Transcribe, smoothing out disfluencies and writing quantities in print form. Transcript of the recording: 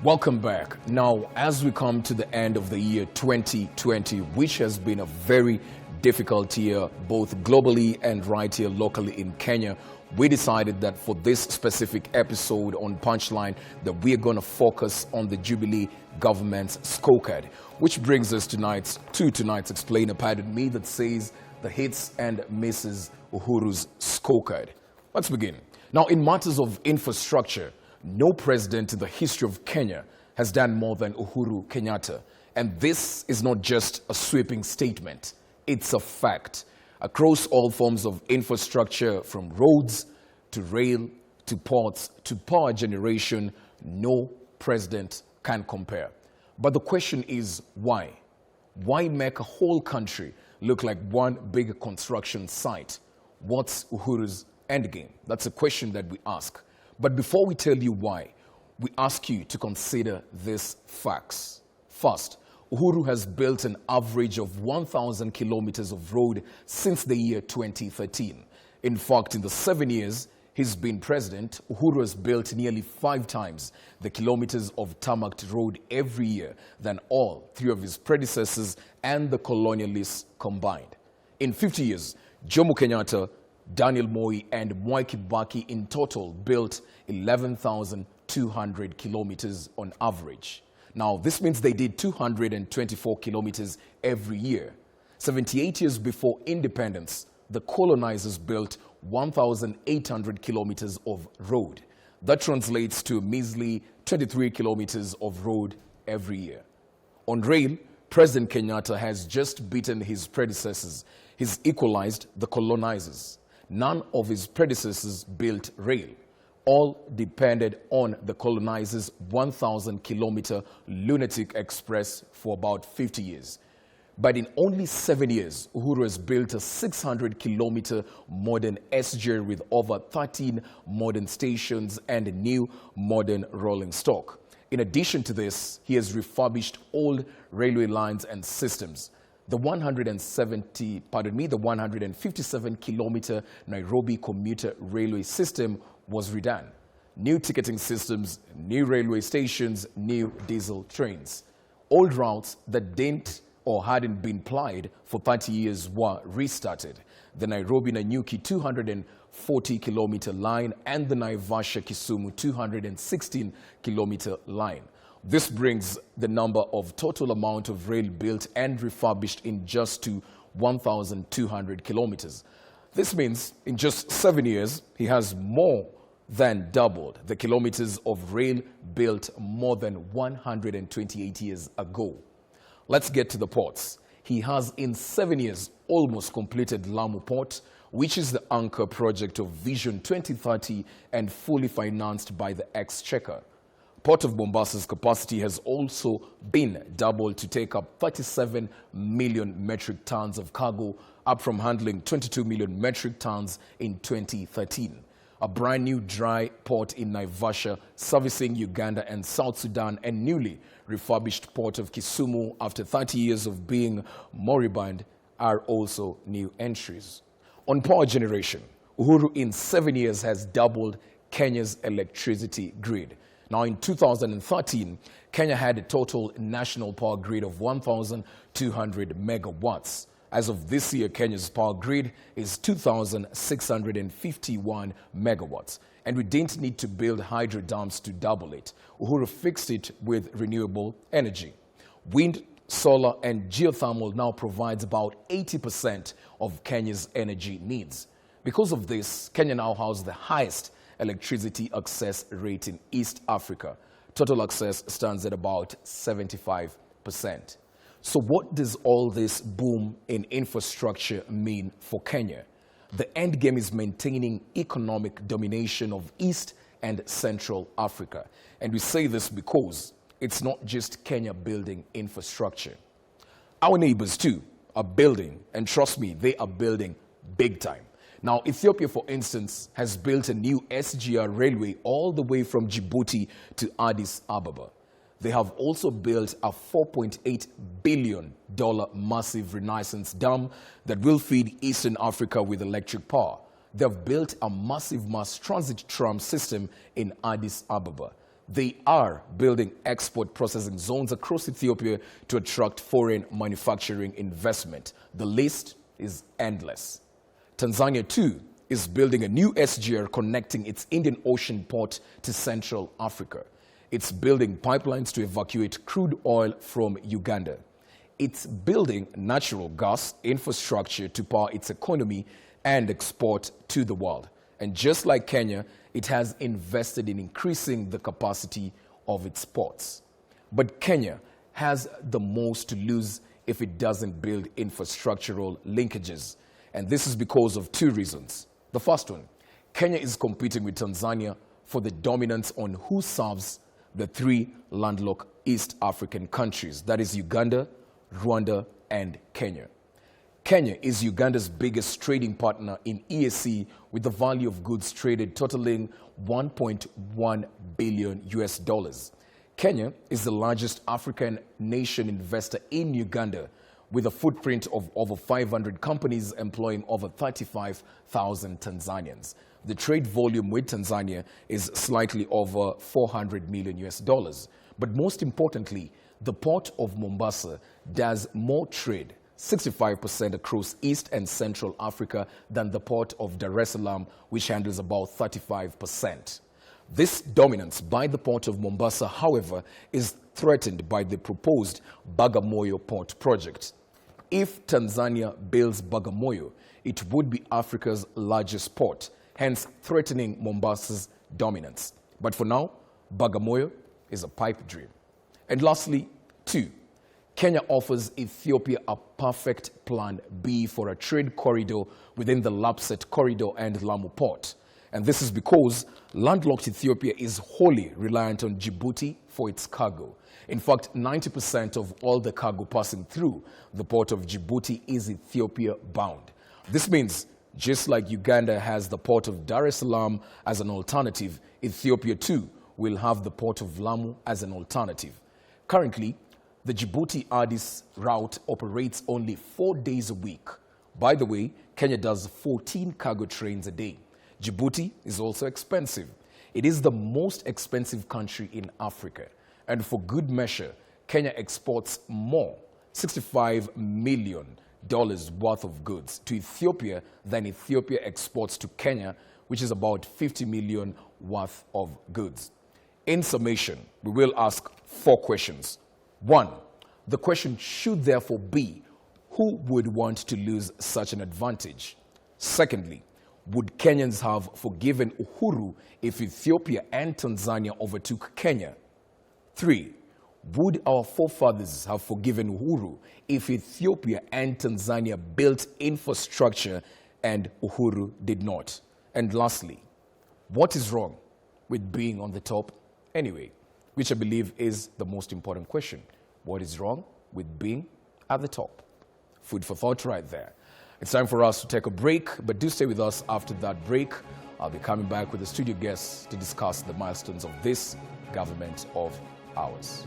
Welcome back. Now, as we come to the end of the year 2020, which has been a very difficult year, both globally and right here locally in Kenya, we decided that for this specific episode on Punchline, that we're going to focus on the Jubilee government's scorecard, which brings us to tonight's explainer, pardon me, that says the hits and misses Uhuru's scorecard. Let's begin. Now, in matters of infrastructure, no president in the history of Kenya has done more than Uhuru Kenyatta. And this is not just a sweeping statement. It's a fact. Across all forms of infrastructure, from roads to rail to ports to power generation, no president can compare. But the question is why? Why make a whole country look like one big construction site? What's Uhuru's endgame? That's a question that we ask. But before we tell you why, we ask you to consider these facts. First, Uhuru has built an average of 1,000 kilometers of road since the year 2013. In fact, in the 7 years he's been president, Uhuru has built nearly 5 times the kilometers of tarmacked road every year than all 3 of his predecessors and the colonialists combined. In 50 years, Jomo Kenyatta, Daniel Moi and Mwai Kibaki in total built 11,200 kilometers on average. Now, this means they did 224 kilometers every year. 78 years before independence, the colonizers built 1,800 kilometers of road. That translates to a measly 23 kilometers of road every year. On rail, President Kenyatta has just beaten his predecessors. He's equalized the colonizers. None of his predecessors built rail. All depended on the colonizers' 1,000-kilometer lunatic express for about 50 years. But in only 7 years, Uhuru has built a 600-kilometer modern SJ with over 13 modern stations and a new modern rolling stock. In addition to this, he has refurbished old railway lines and systems. The 157-kilometer Nairobi commuter railway system was redone. New ticketing systems, new railway stations, new diesel trains. Old routes that didn't or hadn't been plied for 30 years were restarted. The Nairobi-Nanyuki 240-kilometer line and the Naivasha-Kisumu 216-kilometer line. This brings the number of total amount of rail built and refurbished in just to 1,200 kilometers. This means in just 7 years, he has more than doubled the kilometers of rail built more than 128 years ago. Let's get to the ports. He has in 7 years almost completed Lamu Port, which is the anchor project of Vision 2030 and fully financed by the Exchequer. Port of Bombasa's capacity has also been doubled to take up 37 million metric tons of cargo, up from handling 22 million metric tons in 2013. A brand new dry port in Naivasha, servicing Uganda and South Sudan, and newly refurbished port of Kisumu after 30 years of being moribund are also new entries. On power generation, Uhuru in 7 years has doubled Kenya's electricity grid. Now, in 2013, Kenya had a total national power grid of 1,200 megawatts. As of this year, Kenya's power grid is 2,651 megawatts. And we didn't need to build hydro dams to double it. Uhuru fixed it with renewable energy. Wind, solar, and geothermal now provides about 80% of Kenya's energy needs. Because of this, Kenya now has the highest electricity access rate in East Africa. Total access stands at about 75%. So what does all this boom in infrastructure mean for Kenya? The end game is maintaining economic domination of East and Central Africa. And we say this because it's not just Kenya building infrastructure. Our neighbors too are building, and trust me, they are building big time. Now, Ethiopia, for instance, has built a new SGR railway all the way from Djibouti to Addis Ababa. They have also built a $4.8 billion massive Renaissance dam that will feed Eastern Africa with electric power. They have built a massive mass transit tram system in Addis Ababa. They are building export processing zones across Ethiopia to attract foreign manufacturing investment. The list is endless. Tanzania, too, is building a new SGR connecting its Indian Ocean port to Central Africa. It's building pipelines to evacuate crude oil from Uganda. It's building natural gas infrastructure to power its economy and export to the world. And just like Kenya, it has invested in increasing the capacity of its ports. But Kenya has the most to lose if it doesn't build infrastructural linkages. And this is because of two reasons. The first one, Kenya is competing with Tanzania for the dominance on who serves the three landlocked East African countries, that is Uganda, Rwanda, and Kenya. Kenya is Uganda's biggest trading partner in EAC with the value of goods traded totaling $1.1 billion. Kenya is the largest African nation investor in Uganda with a footprint of over 500 companies employing over 35,000 Tanzanians. The trade volume with Tanzania is slightly over $400 million. But most importantly, the port of Mombasa does more trade, 65% across East and Central Africa, than the port of Dar es Salaam, which handles about 35%. This dominance by the port of Mombasa, however, is threatened by the proposed Bagamoyo port project. If Tanzania builds Bagamoyo, it would be Africa's largest port, hence threatening Mombasa's dominance. But for now, Bagamoyo is a pipe dream. And lastly, two, Kenya offers Ethiopia a perfect plan B for a trade corridor within the Lapset corridor and Lamu port. And this is because landlocked Ethiopia is wholly reliant on Djibouti for its cargo. In fact, 90% of all the cargo passing through the port of Djibouti is Ethiopia bound. This means just like Uganda has the port of Dar es Salaam as an alternative, Ethiopia too will have the port of Lamu as an alternative. Currently, the Djibouti-Addis route operates only 4 days a week. By the way, Kenya does 14 cargo trains a day. Djibouti is also expensive. It is the most expensive country in Africa. And for good measure, Kenya exports more, $65 million worth of goods to Ethiopia than Ethiopia exports to Kenya, which is about $50 million worth of goods. In summation, we will ask 4 questions. 1, the question should therefore be, who would want to lose such an advantage? Secondly, would Kenyans have forgiven Uhuru if Ethiopia and Tanzania overtook Kenya? 3, would our forefathers have forgiven Uhuru if Ethiopia and Tanzania built infrastructure and Uhuru did not? And lastly, what is wrong with being on the top anyway? Which I believe is the most important question. What is wrong with being at the top? Food for thought right there. It's time for us to take a break, but do stay with us after that break. I'll be coming back with the studio guests to discuss the milestones of this government of ours.